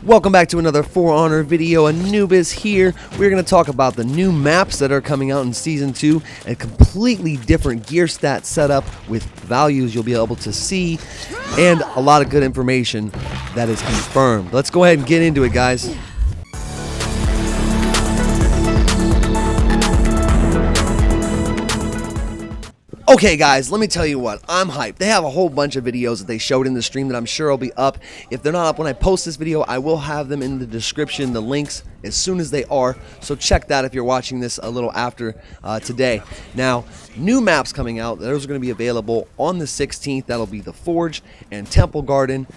Welcome back to another For Honor video. Anubis here. We're going to talk about the new maps that are coming out in Season 2, a completely different gear stat setup with values you'll be able to see, and a lot of good information that is confirmed. Let's go ahead and get into it, guys. Okay guys, let me tell you what, I'm hyped. They have a whole bunch of videos that they showed in the stream that I'm sure will be up. If they're not up when I post this video, I will have them in the description, the links, as soon as they are. So check that if you're watching this a little after today. Now, new maps coming out. Those are going to be available on the 16th. That'll be the Forge and Temple Garden.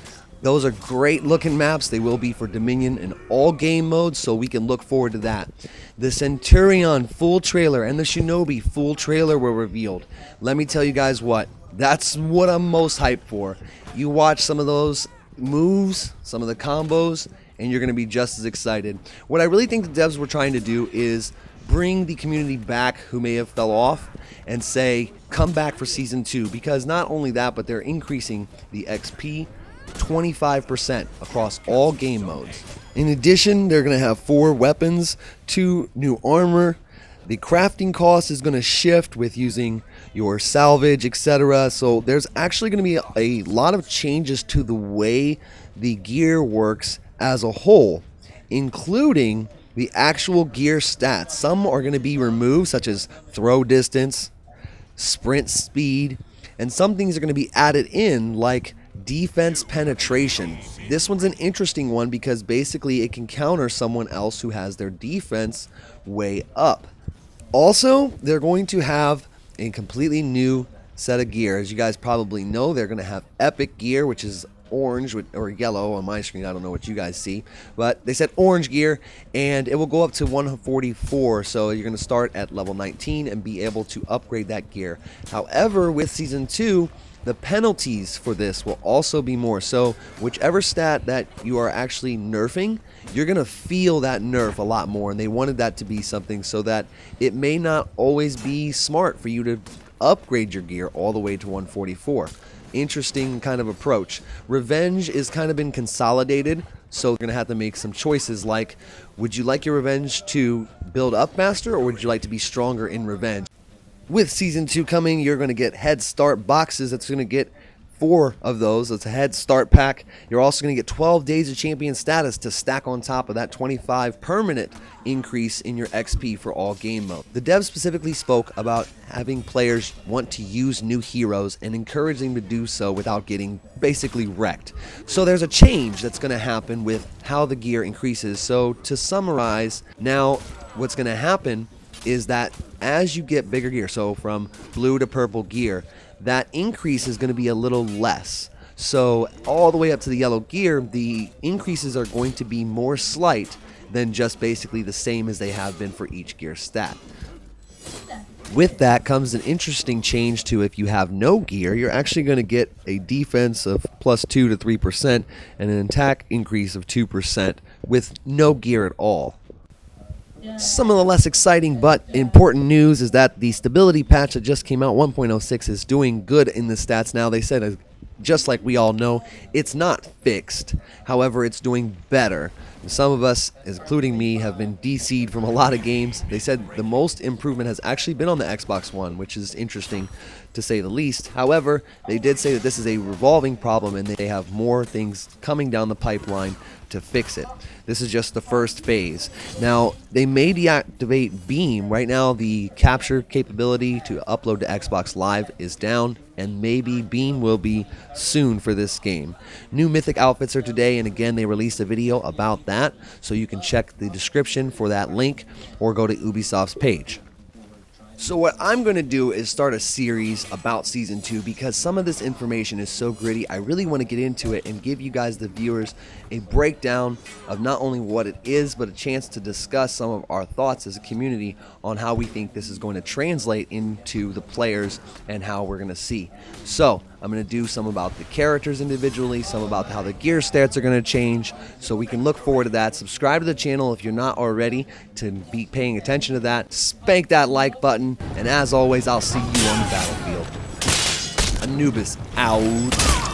Those are great looking maps. They will be for Dominion in all game modes, so we can look forward to that. The Centurion full trailer and the Shinobi full trailer were revealed. Let me tell you guys what, that's what I'm most hyped for. You watch some of those moves, some of the combos, and you're going to be just as excited. What I really think the devs were trying to do is bring the community back who may have fell off and say, come back for Season 2, because not only that, but they're increasing the XP 25% across all game modes. In addition, they're going to have 4 weapons, 2 new armor. The crafting cost is going to shift with using your salvage, etc. So there's actually going to be a lot of changes to the way the gear works as a whole, including the actual gear stats. Some are going to be removed, such as throw distance, sprint speed, and some things are going to be added in, like defense penetration. This one's an interesting one because basically it can counter someone else who has their defense way up. Also, they're going to have a completely new set of gear. As you guys probably know, they're going to have epic gear, which is orange or yellow on my screen. I don't know what you guys see, but they said orange gear, and it will go up to 144. So you're going to start at level 19 and be able to upgrade that gear. However, with Season 2, the penalties for this will also be more. So whichever stat that you are actually nerfing, you're going to feel that nerf a lot more. And they wanted that to be something so that it may not always be smart for you to upgrade your gear all the way to 144. Interesting kind of approach. Revenge is kind of been consolidated, so you're going to have to make some choices like, would you like your revenge to build up faster, or would you like to be stronger in revenge? With Season 2 coming, you're going to get head start boxes. That's going to get 4 of those. That's a head start pack. You're also going to get 12 days of champion status to stack on top of that 25 permanent increase in your XP for all game mode. The devs specifically spoke about having players want to use new heroes and encouraging them to do so without getting basically wrecked. So there's a change that's going to happen with how the gear increases. So to summarize, now what's going to happen is that as you get bigger gear, so from blue to purple gear, that increase is going to be a little less. So all the way up to the yellow gear, the increases are going to be more slight than just basically the same as they have been for each gear stat. With that comes an interesting change to, if you have no gear, you're actually going to get a defense of +2 to 3% and an attack increase of 2% with no gear at all. Some of the less exciting but important news is that the stability patch that just came out, 1.06, is doing good in the stats now. They said, just like we all know, it's not fixed. However, it's doing better. Some of us, including me, have been DC'd from a lot of games. They said the most improvement has actually been on the Xbox One, which is interesting to say the least. However, they did say that this is a revolving problem and they have more things coming down the pipeline to fix it. This is just the first phase. Now, they may deactivate Beam. Right now, the capture capability to upload to Xbox Live is down, and maybe Beam will be soon for this game. New Mythic Outfits are today, and again, they released a video about that, so you can check the description for that link or go to Ubisoft's page. So what I'm going to do is start a series about Season 2 because some of this information is so gritty. I really want to get into it and give you guys, the viewers, a breakdown of not only what it is, but a chance to discuss some of our thoughts as a community on how we think this is going to translate into the players and how we're going to see. So I'm going to do some about the characters individually, some about how the gear stats are going to change, so we can look forward to that. Subscribe to the channel if you're not already to be paying attention to that. Spank that like button, and as always, I'll see you on the battlefield. Anubis out.